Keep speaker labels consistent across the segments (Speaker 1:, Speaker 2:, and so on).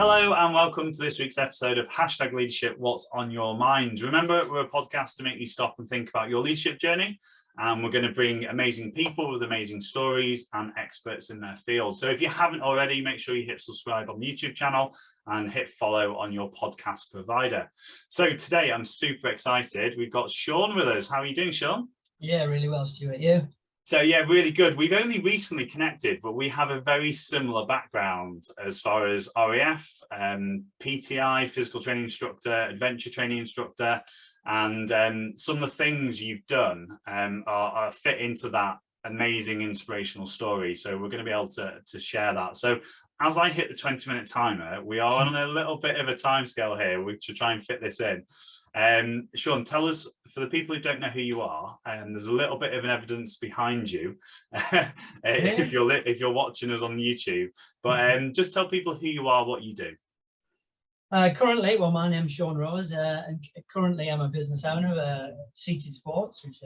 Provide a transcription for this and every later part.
Speaker 1: Hello and welcome to this week's episode of #Leadership What's on Your Mind. Remember, we're a podcast to make you stop and think about your leadership journey, and we're going to bring amazing people with amazing stories and experts in their field. So if you haven't already, make sure you hit subscribe on the YouTube channel and hit follow on your podcast provider. So today I'm super excited. We've got Sean with us. How are you doing, Sean?
Speaker 2: Yeah, really well, Stuart. You?
Speaker 1: So yeah, really good. We've only recently connected, but we have a very similar background as far as RAF, PTI, physical training instructor, adventure training instructor, and some of the things you've done are fit into that amazing inspirational story. So we're going to be able to share that. So as I hit the 20-minute timer, we are on a little bit of a timescale here to try and fit this in. Sean, tell us, for the people who don't know who you are, there's a little bit of an evidence behind you if you're watching us on YouTube, but just tell people who you are, what you do.
Speaker 2: Currently, well, my name's Sean Rose, and currently I'm a business owner of Seated Sports, which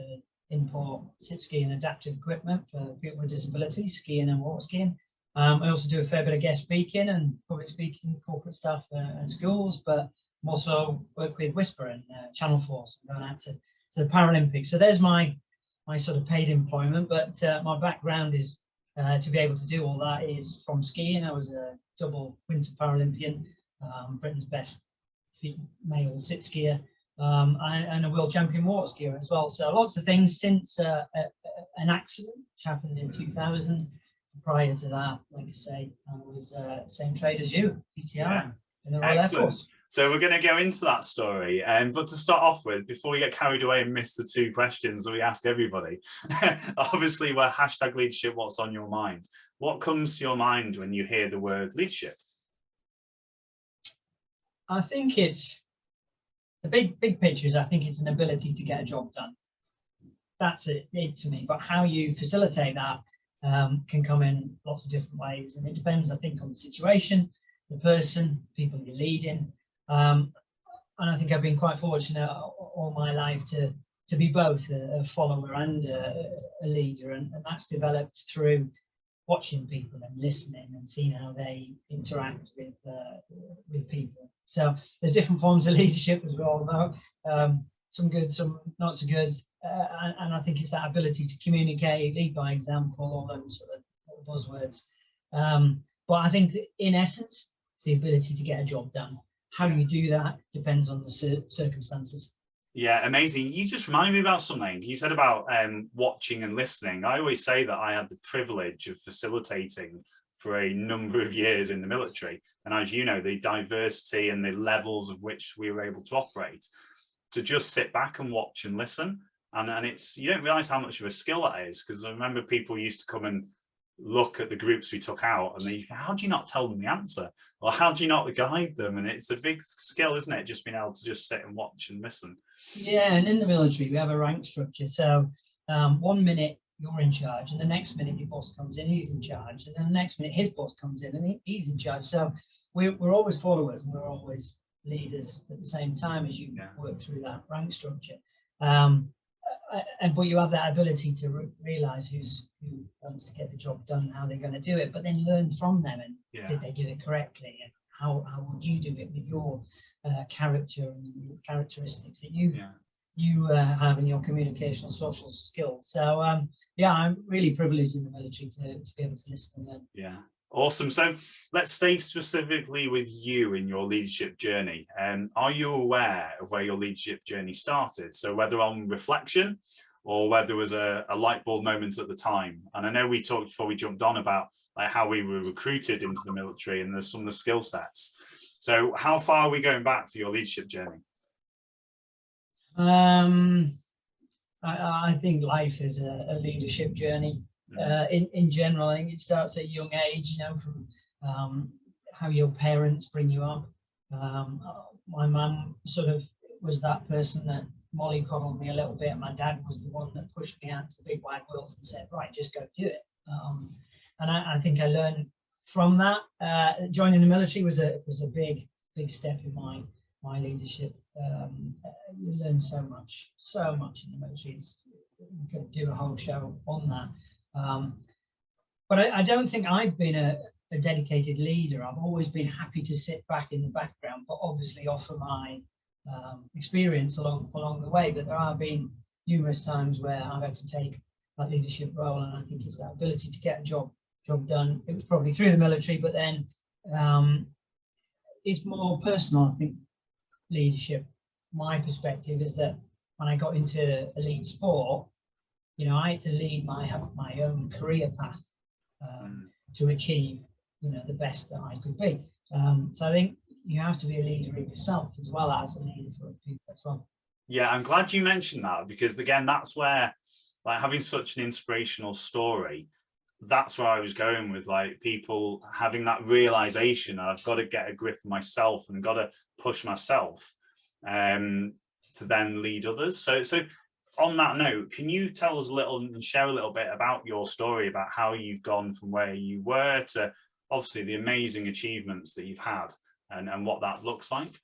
Speaker 2: import sit ski and adaptive equipment for people with disabilities, skiing and water skiing. I also do a fair bit of guest speaking and public speaking, corporate stuff and schools, but I'm also work with Whisper and Channel 4, so I'm going out to the Paralympics. So there's my sort of paid employment, but my background is to be able to do all that is from skiing. I was a double winter Paralympian, Britain's best male sit skier, and a world champion water skier as well. So lots of things since an accident which happened in 2000. Prior to that, like I say, I was same trade as you, PTI, in the Royal Air Force.
Speaker 1: So we're going to go into that story, but to start off with, before we get carried away and miss the two questions that we ask everybody, obviously we're #Leadership What's on Your Mind. What comes to your mind when you hear the word leadership?
Speaker 2: I think it's the big pictures. I think it's an ability to get a job done. That's it to me. But how you facilitate that can come in lots of different ways, and it depends, I think, on the situation, the person, people you're leading. And I think I've been quite fortunate all my life to be both a follower and a leader, and that's developed through watching people and listening and seeing how they interact with people. So there's different forms of leadership, as we're all about, some good, some not so good, and I think it's that ability to communicate, lead by example, all those sort of buzzwords. But I think that in essence, it's the ability to get a job done. How you do that depends on the circumstances.
Speaker 1: Yeah, amazing. You just reminded me about something. You said about watching and listening. I always say that I had the privilege of facilitating for a number of years in the military. And as you know, the diversity and the levels of which we were able to operate, to just sit back and watch and listen. And it's, you don't realize how much of a skill that is, because I remember people used to come and look at the groups we took out and they, how do you not tell them the answer, or how do you not guide them? And it's a big skill, isn't it, just being able to just sit and watch and listen. Yeah,
Speaker 2: and in the military we have a rank structure, so 1 minute you're in charge, and the next minute your boss comes in, he's in charge, and then the next minute his boss comes in and he's in charge. So we're always followers and we're always leaders at the same time as you work through that rank structure. But you have that ability to realize who wants to get the job done, how they're going to do it, but then learn from them, and did they do it correctly, and how would you do it with your character and characteristics that you have in your communicational social skills. So I'm really privileged in the military to be able to listen and learn.
Speaker 1: Yeah. Awesome. So let's stay specifically with you in your leadership journey. Are you aware of where your leadership journey started? So whether on reflection or whether there was a light bulb moment at the time. And I know we talked before we jumped on about like how we were recruited into the military and there's some of the skill sets. So how far are we going back for your leadership journey?
Speaker 2: I think life is a leadership journey. In general, I think it starts at a young age, from how your parents bring you up. My mum sort of was that person that mollycoddled me a little bit. My dad was the one that pushed me out to the big wide world and said, right, just go do it. And I think I learned from that. Joining the military was a big step in my leadership. You learn so much in the military. We could do a whole show on that. But I don't think I've been a dedicated leader. I've always been happy to sit back in the background, but obviously offer my experience along the way. But there have been numerous times where I've had to take that leadership role, and I think it's that ability to get a job done. It was probably through the military, but then it's more personal. I think leadership, my perspective is that when I got into elite sport, you know, I had to lead my own career path to achieve, you know, the best that I could be. So I think you have to be a leader of yourself as well as a leader for people as well.
Speaker 1: Yeah, I'm glad you mentioned that, because again, that's where, like, having such an inspirational story, that's where I was going with, like, people having that realization, I've got to get a grip of myself and got to push myself to then lead others. So on that note, can you tell us a little and share a little bit about your story, about how you've gone from where you were to obviously the amazing achievements that you've had, and what that looks like?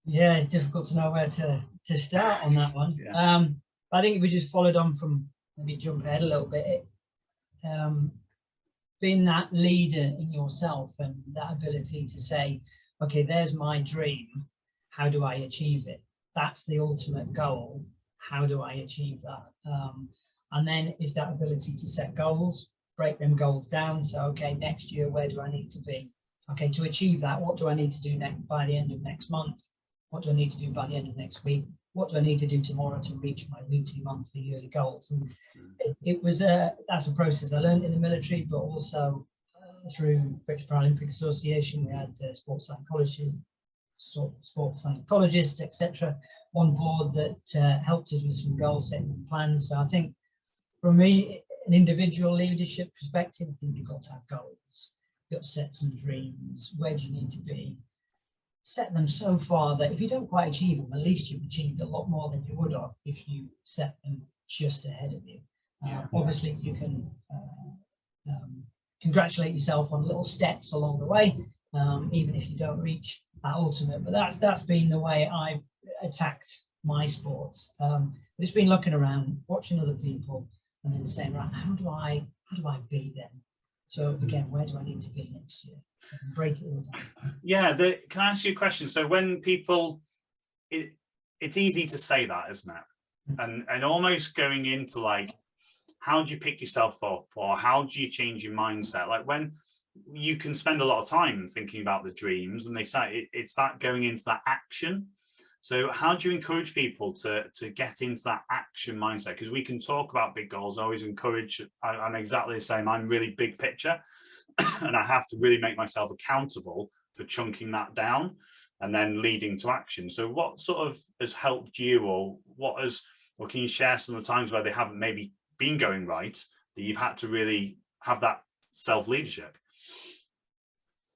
Speaker 2: Yeah, it's difficult to know where to start on that one.
Speaker 1: Yeah.
Speaker 2: I think if we just followed on from, maybe jump ahead a little bit, being that leader in yourself and that ability to say, okay, there's my dream, how do I achieve it? That's the ultimate goal. How do I achieve that? And then is that ability to set goals, break them goals down. So, okay, next year, where do I need to be? Okay, to achieve that, what do I need to do by the end of next month? What do I need to do by the end of next week? What do I need to do tomorrow to reach my weekly, monthly, yearly goals? And that's a process I learned in the military, but also through British Paralympic Association. We had sports psychologists, etc., on board that helped us with some goal setting plans. So I think, for me, an individual leadership perspective, I think you've got to have goals. You've got to set some dreams. Where do you need to be? Set them so far that if you don't quite achieve them, at least you've achieved a lot more than you would have if you set them just ahead of you. Obviously, you can congratulate yourself on little steps along the way, even if you don't reach that ultimate. But that's been the way I've attacked my sports. But it's been looking around, watching other people, and then saying, right, how do I beat them? So again, where do I need to be next year? Break it all down.
Speaker 1: Yeah, can I ask you a question? So when people, it's easy to say that, isn't it? And almost going into, like, how do you pick yourself up, or how do you change your mindset? Like, when you can spend a lot of time thinking about the dreams, and they say it's that going into that action. So how do you encourage people to get into that action mindset? Because we can talk about big goals. I always encourage, I'm exactly the same. I'm really big picture, and I have to really make myself accountable for chunking that down and then leading to action. So what sort of has helped you, or can you share some of the times where they haven't maybe been going right, that you've had to really have that self-leadership?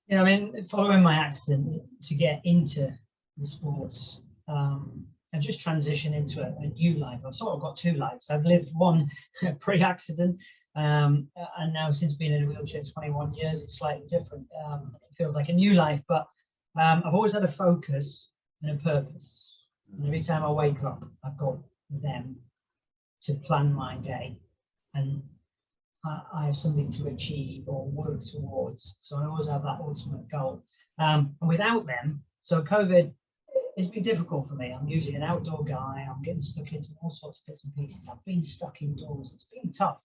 Speaker 2: Yeah, I mean, following my accident, to get into the sports and just transition into a new life. I've sort of got two lives. I've lived one pre-accident, and now, since being in a wheelchair 21 years, it's slightly different. It feels like a new life, but I've always had a focus and a purpose. And every time I wake up, I've got them to plan my day, and I have something to achieve or work towards. So I always have that ultimate goal. And without them, so COVID, it's been difficult for me. I'm usually an outdoor guy. I'm getting stuck into all sorts of bits and pieces. I've been stuck indoors. It's been tough.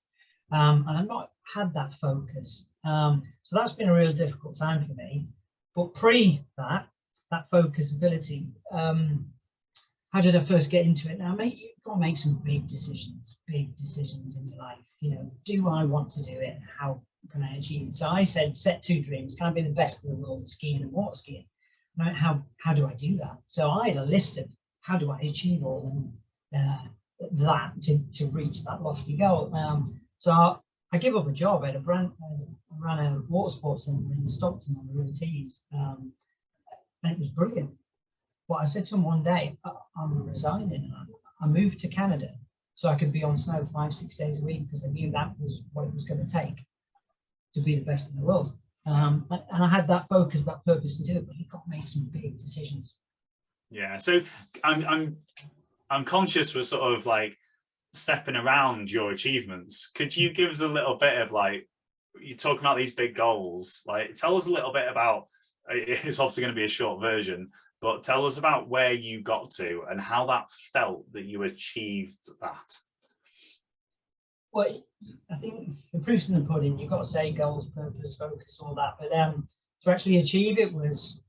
Speaker 2: And I've not had that focus. So that's been a real difficult time for me. But pre that focus ability, how did I first get into it? Now, you've got to make some big decisions in your life. You know, do I want to do it? How can I achieve it? So I said, set two dreams. Can I be the best in the world at skiing and water skiing? Right? How do I do that? So I had a list of how do I achieve all that to reach that lofty goal. So I gave up a job. I ran a water sports centre in Stockton on the River Tees, and it was brilliant. But I said to him one day, I'm resigning. I moved to Canada so I could be on snow 5-6 days a week, because I knew that was what it was going to take to be the best in the world. And I had that focus, that purpose to do it, but you've got to make some big decisions.
Speaker 1: Yeah, so I'm conscious we're sort of like stepping around your achievements. Could you give us a little bit of, like, you're talking about these big goals. Like, tell us a little bit about. It's obviously going to be a short version, but tell us about where you got to and how that felt that you achieved that.
Speaker 2: Well, I think the proof's in the pudding. You've got to say goals, purpose, focus, all that. But to actually achieve it was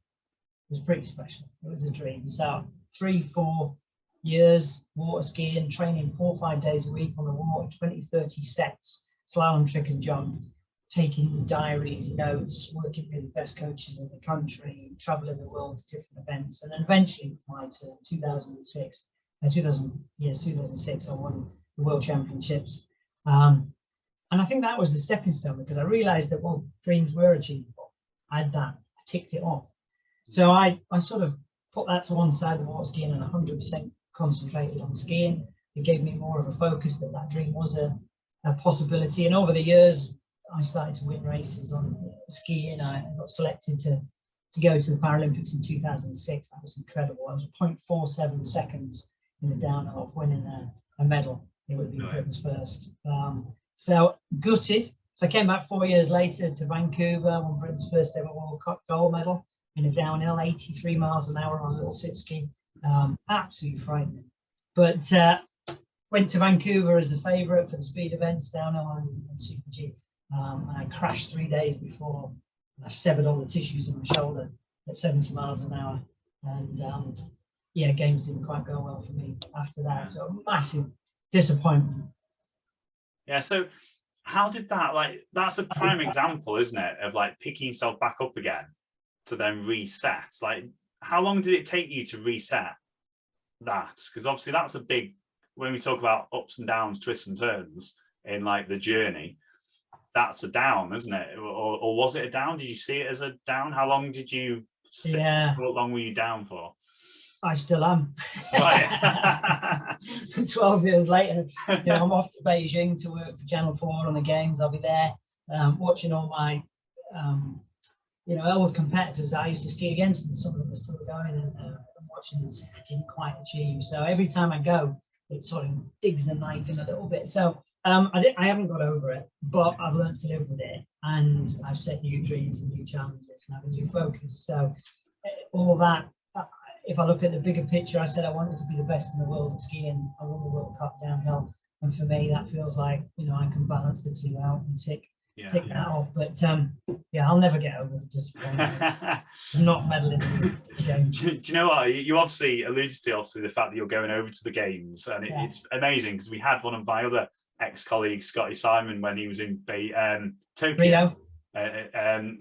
Speaker 2: pretty special. It was a dream. So 3-4 years water skiing, training 4 or 5 days a week on the water, 20-30 sets, slalom, trick and jump, taking diaries, notes, working with the best coaches in the country, traveling the world to different events. And then eventually, with my turn, 2006, I won the World Championships. And I think that was the stepping stone, because I realized that, well, dreams were achievable. I had that, I ticked it off. So I sort of put that to one side, the water skiing, and 100% concentrated on skiing. It gave me more of a focus that dream was a possibility. And over the years, I started to win races on skiing. I got selected to go to the Paralympics in 2006. That was incredible. I was 0.47 seconds in the downhill of winning a medal. It would be Britain's first. So gutted. So I came back 4 years later to Vancouver, won Britain's first ever World Cup gold medal in a downhill, 83 miles an hour on a little sit ski. Absolutely frightening. But went to Vancouver as the favourite for the speed events, downhill and Super G. And I crashed 3 days before. I severed all the tissues in my shoulder at 70 miles an hour. And games didn't quite go well for me after that. So massive disappointment.
Speaker 1: Yeah, so how did that, like, that's a prime example, isn't it, of like picking yourself back up again to then reset? Like, how long did it take you to reset that? Because obviously that's a big, when we talk about ups and downs, twists and turns in like the journey, that's a down, isn't it? Or was it a down? Did you see it as a down? How long did you sit?
Speaker 2: Yeah.
Speaker 1: How long were you down for?
Speaker 2: I still am.
Speaker 1: Right.
Speaker 2: 12 years later, I'm off to Beijing to work for Channel 4 on the games. I'll be there watching all my, old competitors I used to ski against, and some of them are still going, and I'm watching and I didn't quite achieve. So every time I go, it sort of digs the knife in a little bit. So I haven't got over it, but I've learned to live with it, and I've set new dreams and new challenges and have a new focus. So all that. If I look at the bigger picture, I said I wanted to be the best in the world at skiing. I won the World Cup downhill, and for me, that feels like I can balance the two out and tick that off. But I'll never get over the disappointment. I'm not medaling in the games.
Speaker 1: Do you know what? You obviously alluded to the fact that you're going over to the games, and it's amazing, because we had one of my other ex-colleagues, Scotty Simon, when he was in Tokyo.
Speaker 2: Rio.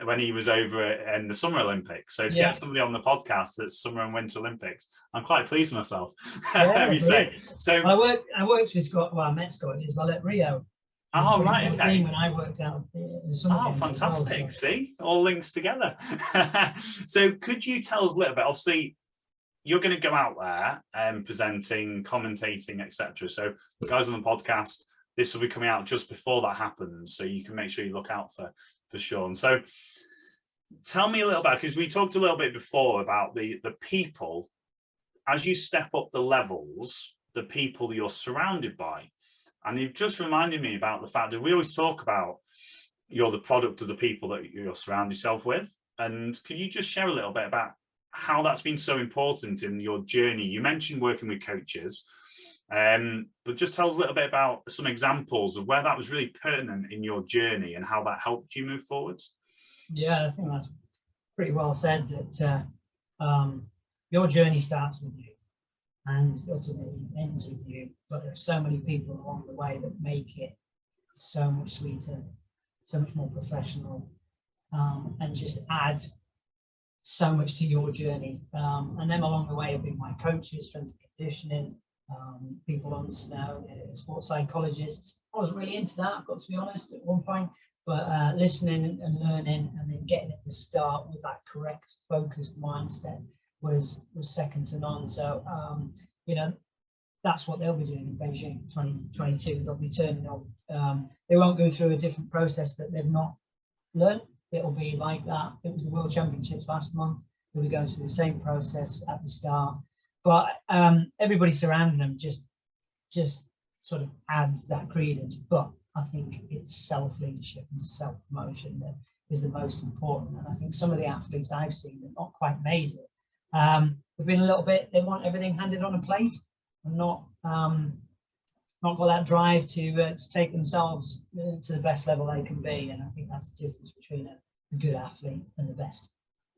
Speaker 1: When he was over in the Summer Olympics. So to get somebody on the podcast that's Summer and Winter Olympics, I'm quite pleased with myself. Let me say. So
Speaker 2: I worked with Scott. Well, I met Scott as well at Rio.
Speaker 1: Oh, right, okay.
Speaker 2: When I worked out in the Summer Games.
Speaker 1: Fantastic.
Speaker 2: Well, so.
Speaker 1: See, all links together. So could you tell us a little bit? Obviously, you're going to go out there and presenting, commentating, etc. So guys on the podcast, this will be coming out just before that happens, so you can make sure you look out for Sean. So tell me a little bit, because we talked a little bit before about the people, as you step up the levels, the people that you're surrounded by. And you've just reminded me about the fact that we always talk about you're the product of the people that you surround yourself with. And could you just share a little bit about how that's been so important in your journey? You mentioned working with coaches, but just tell us a little bit about some examples of where that was really pertinent in your journey and how that helped you move forwards.
Speaker 2: Yeah, I think that's pretty well said, that your journey starts with you and ultimately ends with you, but there are so many people along the way that make it so much sweeter, so much more professional, and just add so much to your journey. And then along the way have been my coaches, strength and conditioning, people on snow, sports psychologists. I was really into that, I've got to be honest, at one point, but listening and learning, and then getting at the start with that correct, focused mindset was second to none. So that's what they'll be doing in Beijing 2022. They'll be turning on. They won't go through a different process that they've not learned. It'll be like that. It was the World Championships last month. They'll be going through the same process at the start. But everybody surrounding them just sort of adds that credence. But I think it's self-leadership and self-promotion that is the most important. And I think some of the athletes I've seen have not quite made it. They've been a little bit, they want everything handed on a plate and not got that drive to take themselves to the best level they can be. And I think that's the difference between a good athlete and the best.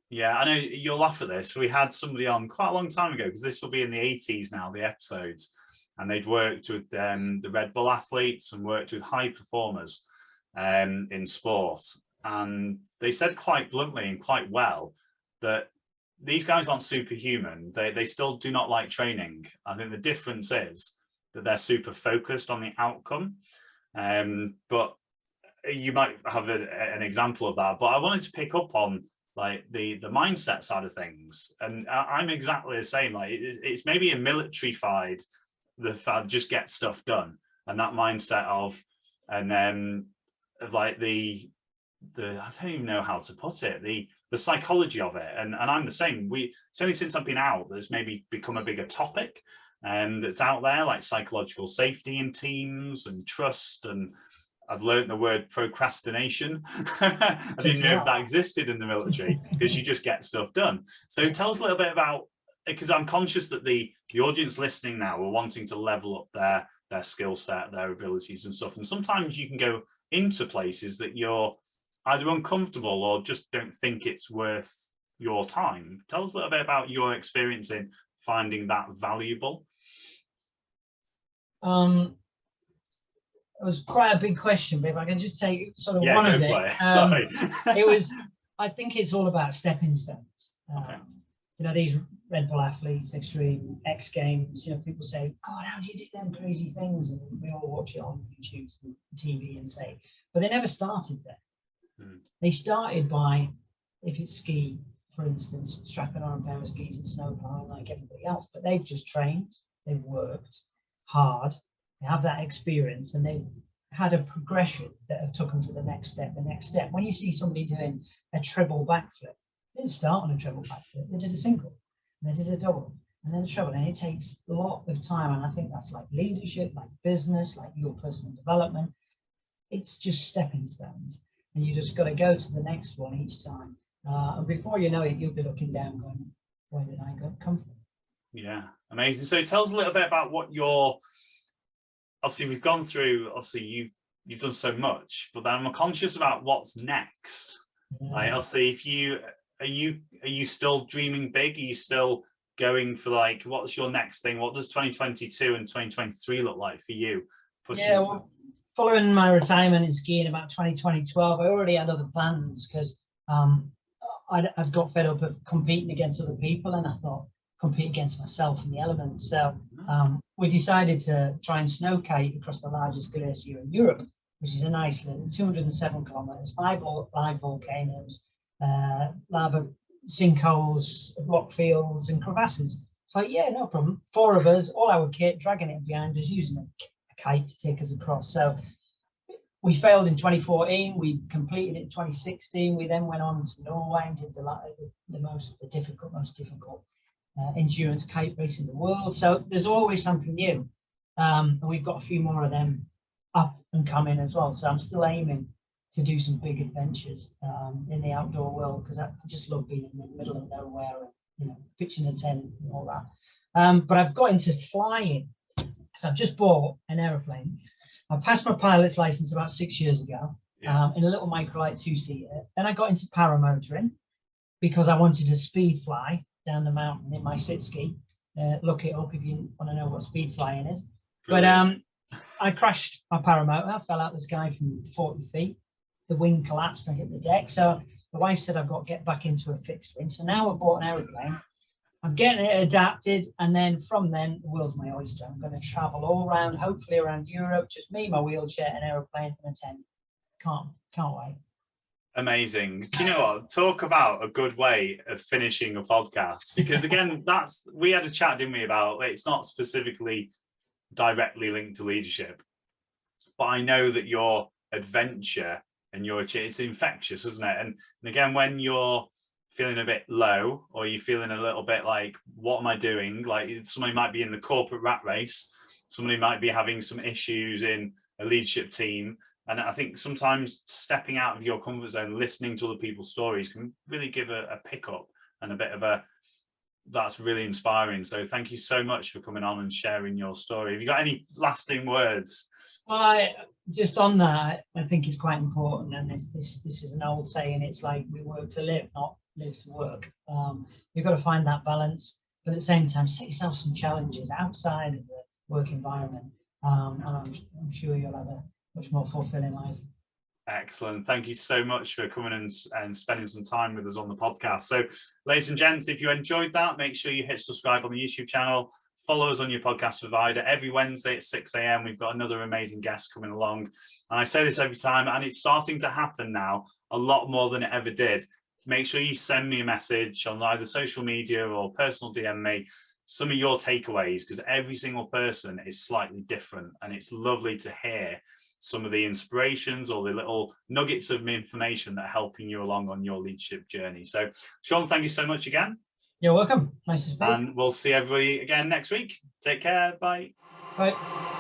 Speaker 1: Yeah, I know you'll laugh at this. We had somebody on quite a long time ago, because this will be in the 80s now, the episodes, and they'd worked with the Red Bull athletes and worked with high performers in sport. And they said quite bluntly and quite well that these guys aren't superhuman. They still do not like training. I think the difference is that they're super focused on the outcome. But you might have an example of that. But I wanted to pick up on like the mindset side of things. And I'm exactly the same. Like it's maybe a military-fied, the fact just get stuff done, and that mindset of like the I don't even know how to put it, the psychology of it. And I'm the same. It's only since I've been out that's maybe become a bigger topic that's out there, like psychological safety in teams and trust. And I've learned the word procrastination. I didn't know if that existed in the military, because you just get stuff done. So tell us a little bit about, because I'm conscious that the audience listening now are wanting to level up their skill set, their abilities and stuff. And sometimes you can go into places that you're either uncomfortable or just don't think it's worth your time. Tell us a little bit about your experience in finding that valuable.
Speaker 2: It was quite a big question, but if I can just take sort of
Speaker 1: Yeah,
Speaker 2: one of
Speaker 1: go for
Speaker 2: it.
Speaker 1: it. Sorry.
Speaker 2: I think it's all about stepping stones.
Speaker 1: Okay.
Speaker 2: You know, these Red Bull athletes, extreme X Games, you know, people say, God, how do you do them crazy things? And we all watch it on YouTube and TV and say, but they never started there. They started by, if it's ski, for instance, strapping on a pair of skis and snow plowing like everybody else, but they've just trained, they've worked hard, they have that experience, and they've had a progression that have took them to the next step. When you see somebody doing a triple backflip, they didn't start on a triple backflip, they did a single, and they did a double, and then a treble, and it takes a lot of time. And I think that's like leadership, like business, like your personal development. It's just stepping stones, and you just got to go to the next one each time. And before you know it, you'll be looking down going, where did I come from?
Speaker 1: Yeah, amazing. So tell us a little bit about what your, obviously we've gone through, obviously you've done so much, but then I'm conscious about what's next. Yeah. Like, obviously, are you still dreaming big? Are you still going for, like, what's your next thing? What does 2022 and 2023 look like for you?
Speaker 2: Yeah, well, following my retirement in skiing about 2012, I already had other plans, because I'd got fed up of competing against other people, and I thought, compete against myself in the elements. So we decided to try and snow kite across the largest glacier in Europe, which is in Iceland, 207 kilometers, 5 live volcanoes, lava sinkholes, block fields and crevasses. It's like, yeah, no problem. 4 of us, all our kit, dragging it behind us, using a kite to take us across. So we failed in 2014. We completed it in 2016. We then went on to Norway and did the most difficult endurance kite race in the world. So there's always something new, and we've got a few more of them up and coming as well. So I'm still aiming to do some big adventures in the outdoor world, because I just love being in the middle of nowhere and, you know, pitching a tent and all that. But I've got into flying, so I've just bought an aeroplane. I passed my pilot's license about 6 years ago, in a little microlight 2-seater. Then I got into paramotoring because I wanted to speed fly down the mountain in my sit ski. Look it up if you want to know what speed flying is. Brilliant. But I crashed my paramotor. I fell out the sky from 40 feet. The wing collapsed and I hit the deck. So the wife said I've got to get back into a fixed wing. So now I've bought an aeroplane. I'm getting it adapted, and then from then the world's my oyster. I'm going to travel all around, hopefully around Europe, just me, my wheelchair, an aeroplane, and a tent. Can't wait.
Speaker 1: Amazing. Do you know what? Talk about a good way of finishing a podcast, because again, we had a chat, didn't we, about it's not specifically directly linked to leadership, but I know that your adventure and it's infectious, isn't it? And again, when you're feeling a bit low, or you're feeling a little bit like, what am I doing? Like, somebody might be in the corporate rat race, somebody might be having some issues in a leadership team. And I think sometimes stepping out of your comfort zone, listening to other people's stories can really give a pickup and a bit of a, that's really inspiring. So thank you so much for coming on and sharing your story. Have you got any lasting words?
Speaker 2: Well, just on that, I think it's quite important, and this is an old saying, it's like we work to live, not live to work. You've got to find that balance, but at the same time, set yourself some challenges outside of the work environment, and I'm sure you'll have a much more fulfilling life.
Speaker 1: Excellent. Thank you so much for coming and spending some time with us on the podcast. So, ladies and gents, if you enjoyed that, make sure you hit subscribe on the YouTube channel. Follow us on your podcast provider. Every Wednesday at 6 a.m. we've got another amazing guest coming along. And I say this every time, and it's starting to happen now a lot more than it ever did. Make sure you send me a message on either social media or personal DM me some of your takeaways, because every single person is slightly different, and it's lovely to hear some of the inspirations or the little nuggets of information that are helping you along on your leadership journey. So, Sean, thank you so much again.
Speaker 2: You're welcome. Nice to speak.
Speaker 1: And we'll see everybody again next week. Take care. Bye.
Speaker 2: Bye.